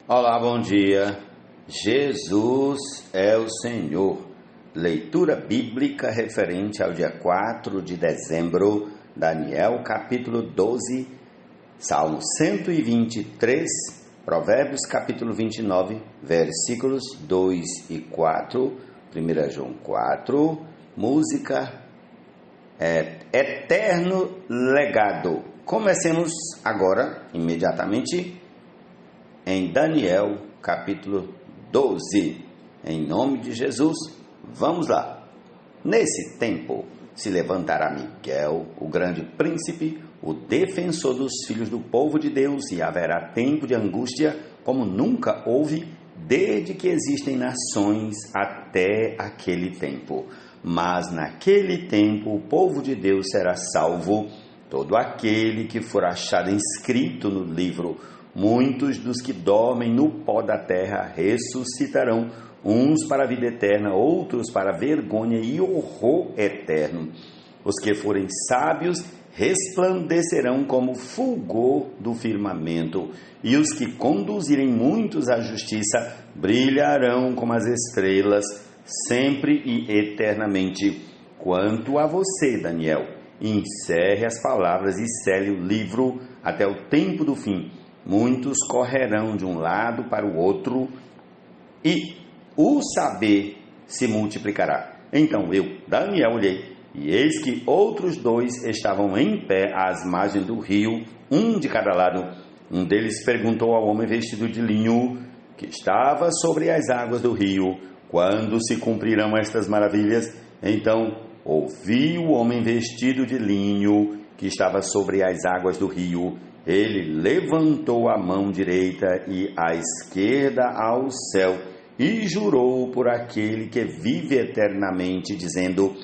Olá, bom dia. Jesus é o Senhor. Leitura bíblica referente ao dia 4 de dezembro, Daniel capítulo 12, Salmo 123, Provérbios capítulo 29, versículos 2 e 4, 1 João 4, música Eterno Legado. Comecemos agora, imediatamente, em Daniel capítulo 12, em nome de Jesus, vamos lá. Nesse tempo se levantará Miguel, o grande príncipe, o defensor dos filhos do povo de Deus, e haverá tempo de angústia como nunca houve, desde que existem nações até aquele tempo. Mas naquele tempo o povo de Deus será salvo, todo aquele que for achado inscrito no livro. Muitos dos que dormem no pó da terra ressuscitarão, uns para a vida eterna, outros para vergonha e horror eterno. Os que forem sábios resplandecerão como fulgor do firmamento, e os que conduzirem muitos à justiça brilharão como as estrelas, sempre e eternamente. Quanto a você, Daniel, encerre as palavras e cele o livro até o tempo do fim. Muitos correrão de um lado para o outro, e o saber se multiplicará. Então eu, Daniel, olhei, e eis que outros dois estavam em pé às margens do rio, um de cada lado. Um deles perguntou ao homem vestido de linho, que estava sobre as águas do rio: quando se cumprirão estas maravilhas? Então ouvi o homem vestido de linho, que estava sobre as águas do rio. Ele levantou a mão direita e a esquerda ao céu e jurou por aquele que vive eternamente, dizendo: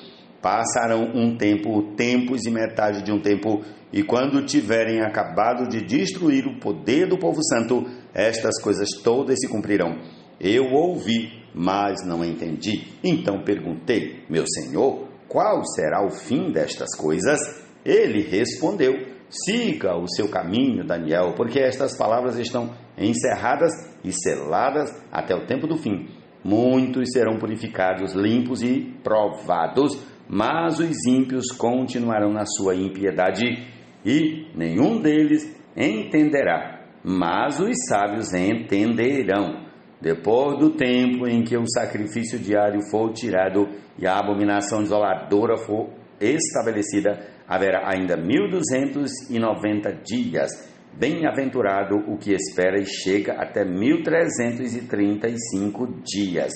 passarão um tempo, tempos e metade de um tempo, e quando tiverem acabado de destruir o poder do povo santo, estas coisas todas se cumprirão. Eu ouvi, mas não entendi. Então perguntei: meu Senhor, qual será o fim destas coisas? Ele respondeu: siga o seu caminho, Daniel, porque estas palavras estão encerradas e seladas até o tempo do fim. Muitos serão purificados, limpos e provados, mas os ímpios continuarão na sua impiedade, e nenhum deles entenderá, mas os sábios entenderão. Depois do tempo em que o sacrifício diário for tirado e a abominação desoladora for estabelecida, haverá ainda 1290 dias. Bem-aventurado o que espera e chega até 1335 dias.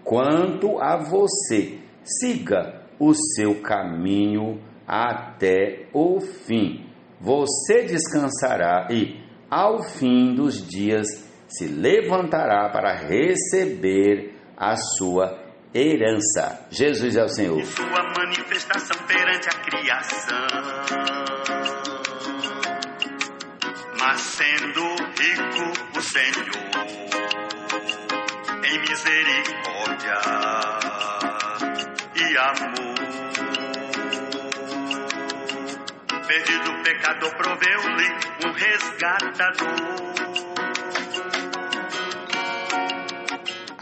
Quanto a você, siga o seu caminho até o fim. Você descansará e, ao fim dos dias, se levantará para receber a sua herança. Jesus é o Senhor. E sua manifestação perante a criação, mas sendo rico o Senhor em misericórdia e amor, perdido o pecador, proveu-lhe um resgatador.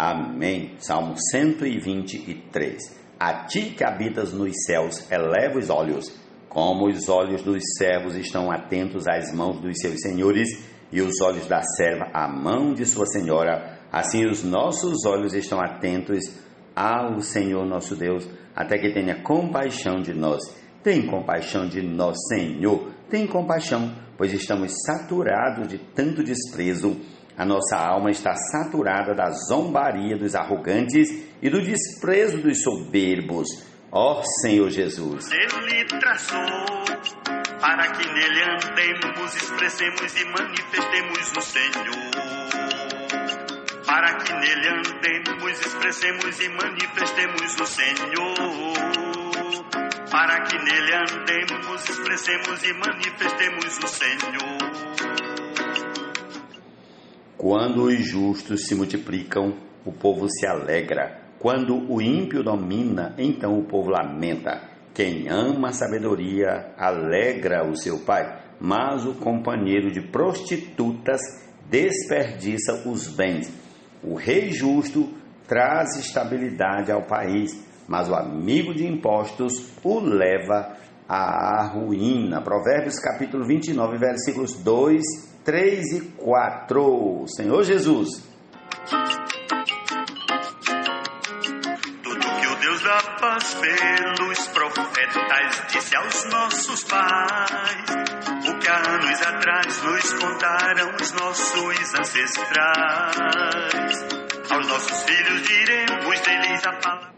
Amém. Salmo 123. A ti que habitas nos céus, eleva os olhos, como os olhos dos servos estão atentos às mãos dos seus senhores, e os olhos da serva à mão de sua senhora, assim os nossos olhos estão atentos ao Senhor nosso Deus, até que tenha compaixão de nós. Tem compaixão de nós, Senhor, tem compaixão, pois estamos saturados de tanto desprezo. A nossa alma está saturada da zombaria dos arrogantes e do desprezo dos soberbos. Ó Senhor Jesus, Ele traçou para que nele andemos, expressemos e manifestemos o Senhor. Para que nele andemos, expressemos e manifestemos o Senhor. Para que nele andemos, expressemos e manifestemos o Senhor. Quando os justos se multiplicam, o povo se alegra. Quando o ímpio domina, então o povo lamenta. Quem ama a sabedoria alegra o seu pai, mas o companheiro de prostitutas desperdiça os bens. O rei justo traz estabilidade ao país, mas o amigo de impostos o leva à ruína. Provérbios capítulo 29, versículos 2, 3 e 4. Senhor Jesus. Tudo que o Deus da paz pelos profetas disse aos nossos pais, o que há anos atrás nos contaram os nossos ancestrais. Aos nossos filhos diremos deles a palavra.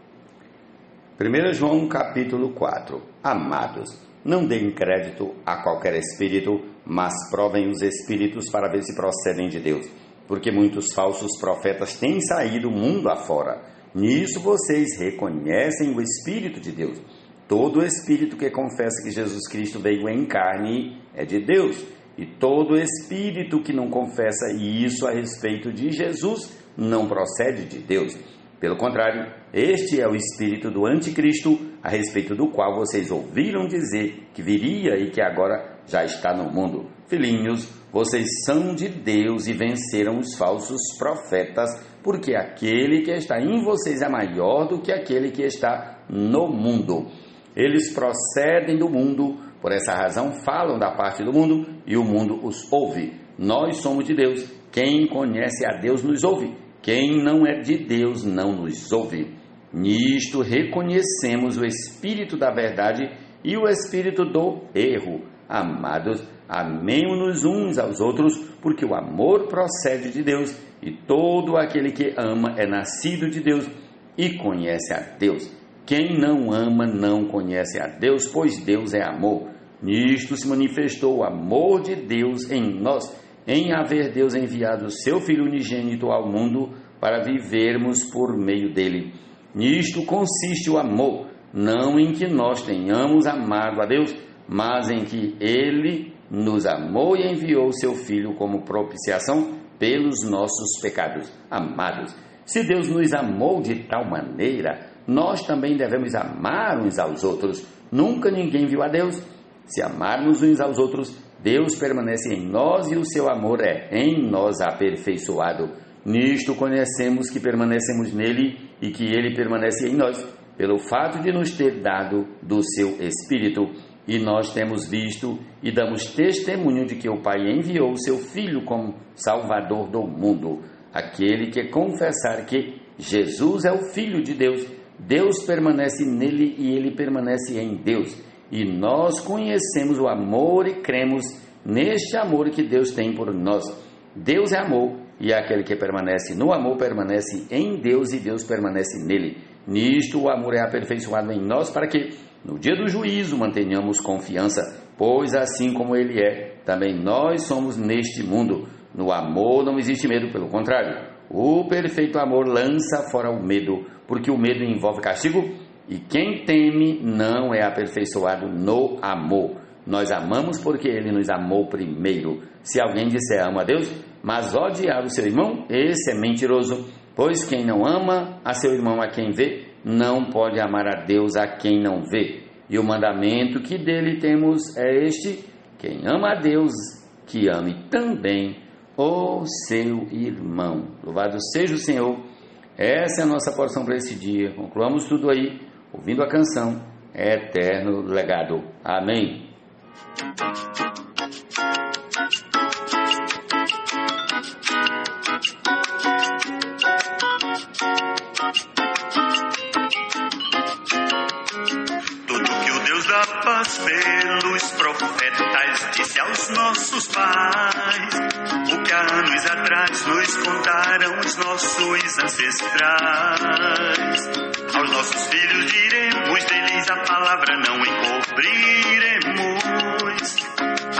1 João capítulo 4. Amados, não deem crédito a qualquer espírito, mas provem os espíritos para ver se procedem de Deus, porque muitos falsos profetas têm saído mundo afora. Nisso vocês reconhecem o Espírito de Deus. Todo espírito que confessa que Jesus Cristo veio em carne é de Deus, e todo espírito que não confessa isso a respeito de Jesus não procede de Deus. Pelo contrário, este é o espírito do anticristo, a respeito do qual vocês ouviram dizer que viria e que agora já está no mundo. Filhinhos, vocês são de Deus e venceram os falsos profetas, porque aquele que está em vocês é maior do que aquele que está no mundo. Eles procedem do mundo, por essa razão falam da parte do mundo e o mundo os ouve. Nós somos de Deus. Quem conhece a Deus nos ouve. Quem não é de Deus não nos ouve. Nisto reconhecemos o espírito da verdade e o espírito do erro. Amados, amemo-nos uns aos outros, porque o amor procede de Deus, e todo aquele que ama é nascido de Deus e conhece a Deus. Quem não ama não conhece a Deus, pois Deus é amor. Nisto se manifestou o amor de Deus em nós, em haver Deus enviado o seu Filho unigênito ao mundo para vivermos por meio dele. Nisto consiste o amor, não em que nós tenhamos amado a Deus, mas em que ele nos amou e enviou o seu Filho como propiciação pelos nossos pecados. Amados, se Deus nos amou de tal maneira, nós também devemos amar uns aos outros. Nunca ninguém viu a Deus. Se amarmos uns aos outros, Deus permanece em nós e o seu amor é em nós aperfeiçoado. Nisto conhecemos que permanecemos nele e que ele permanece em nós, pelo fato de nos ter dado do seu Espírito. E nós temos visto e damos testemunho de que o Pai enviou o seu Filho como Salvador do mundo. Aquele que confessar que Jesus é o Filho de Deus, Deus permanece nele e ele permanece em Deus. E nós conhecemos o amor e cremos neste amor que Deus tem por nós. Deus é amor, e aquele que permanece no amor permanece em Deus e Deus permanece nele. Nisto o amor é aperfeiçoado em nós para que, no dia do juízo, mantenhamos confiança, pois assim como ele é, também nós somos neste mundo. No amor não existe medo, pelo contrário, o perfeito amor lança fora o medo, porque o medo envolve castigo, e quem teme não é aperfeiçoado no amor. Nós amamos porque ele nos amou primeiro. Se alguém disser amo a Deus, mas odiar o seu irmão, esse é mentiroso, pois quem não ama a seu irmão a quem vê, não pode amar a Deus a quem não vê. E o mandamento que dele temos é este: quem ama a Deus, que ame também o seu irmão. Louvado seja o Senhor. Essa é a nossa porção para esse dia. Concluamos tudo aí, ouvindo a canção Eterno Legado. Amém. Tudo que o Deus da paz pelos profetas disse aos nossos pais, o que há anos atrás nos contaram os nossos ancestrais. Aos nossos filhos diremos deles a palavra, não encobriremos.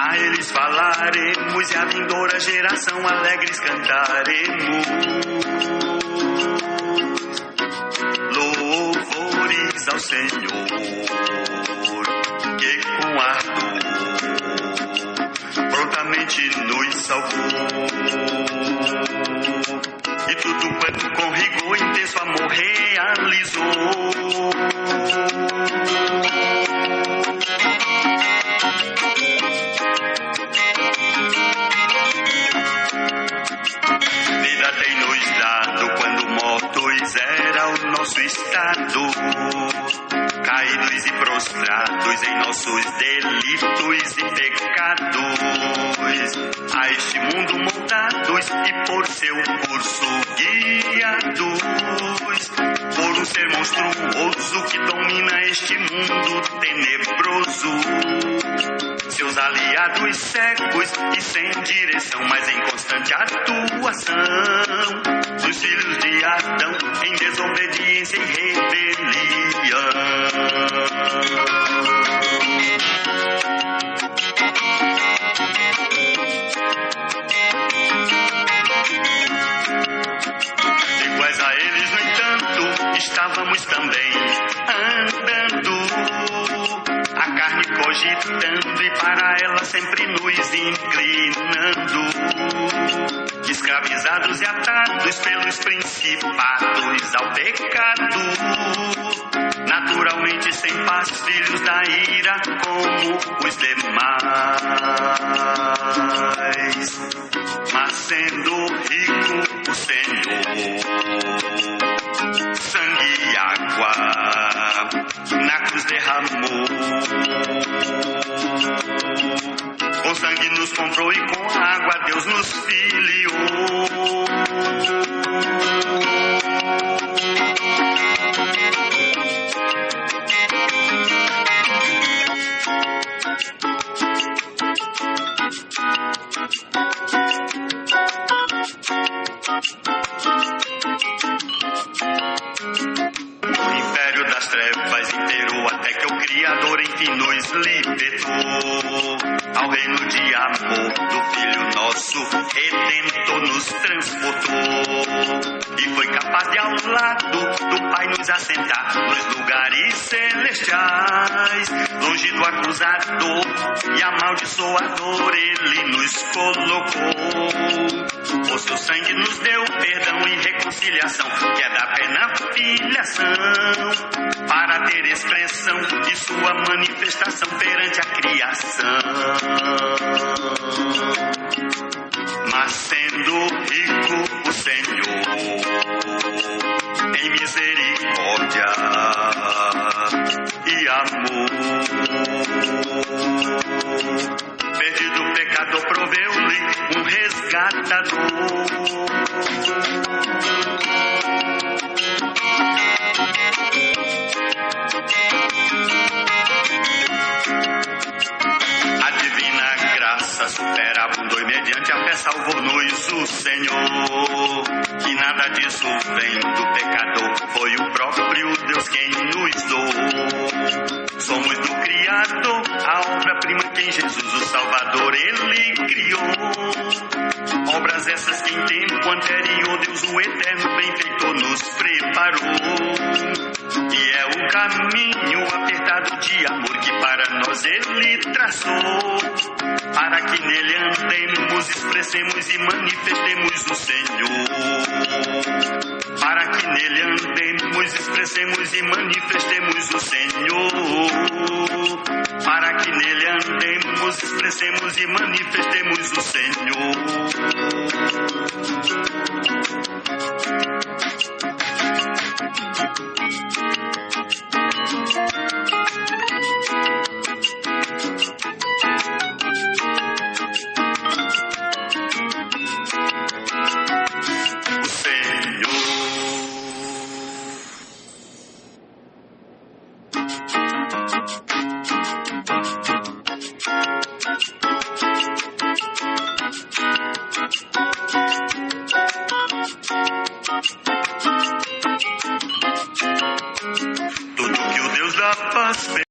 A eles falaremos e a vindoura geração alegres cantaremos. Louvores ao Senhor, que com ardor prontamente nos salvou. E tudo quanto com rigor intenso amor realizou. nosso estado, caídos e prostrados em nossos delitos e pecados, a este mundo moldados e por seu curso guiados, por um ser monstruoso que domina este mundo tenebroso, seus aliados cegos e sem direção, mas em constante atuação, dos filhos de Adão em desobediência e rebelião. Iguais a eles, no entanto, estávamos também andando, a carne cogitando e para ela sempre nos inclinando, escravizados e atados pelos principados ao pecado, naturalmente sem paz, filhos da ira como os demais. Mas sendo rico o Senhor, sangue e água na cruz derramou, com sangue nos comprou e com água Deus nos filiou. O império das trevas inteirou até que o Criador enfim nos libertou. Ao reino de amor do Filho nosso Redentor nos transportou, e foi capaz de ao lado do Pai nos assentar nos lugares celestiais, longe do acusador e amaldiçoador ele nos colocou. O seu sangue nos deu perdão e reconciliação, que é da plena filiação, para ter expressão de sua manifestação perante a criação. Mas sendo rico o Senhor em misericórdia e amor, perdido o pecador proveu-lhe um resgatador. A divina graça superabundou e mediante a fé salvou-nos o Senhor. E nada disso vem do pecador, foi o próprio Deus quem nos doou. Somos do Criador, a obra-prima que em Jesus o Salvador ele criou. Obras essas que em tempo anterior Deus o eterno benfeitor nos preparou. E é o caminho apertado de amor que para nós ele traçou, para que nele andemos, expressemos e manifestemos o Senhor. Para que nele andemos, expressemos e manifestemos o Senhor. Para que nele andemos, expressemos e manifestemos o Senhor. Tudo que o Deus da paz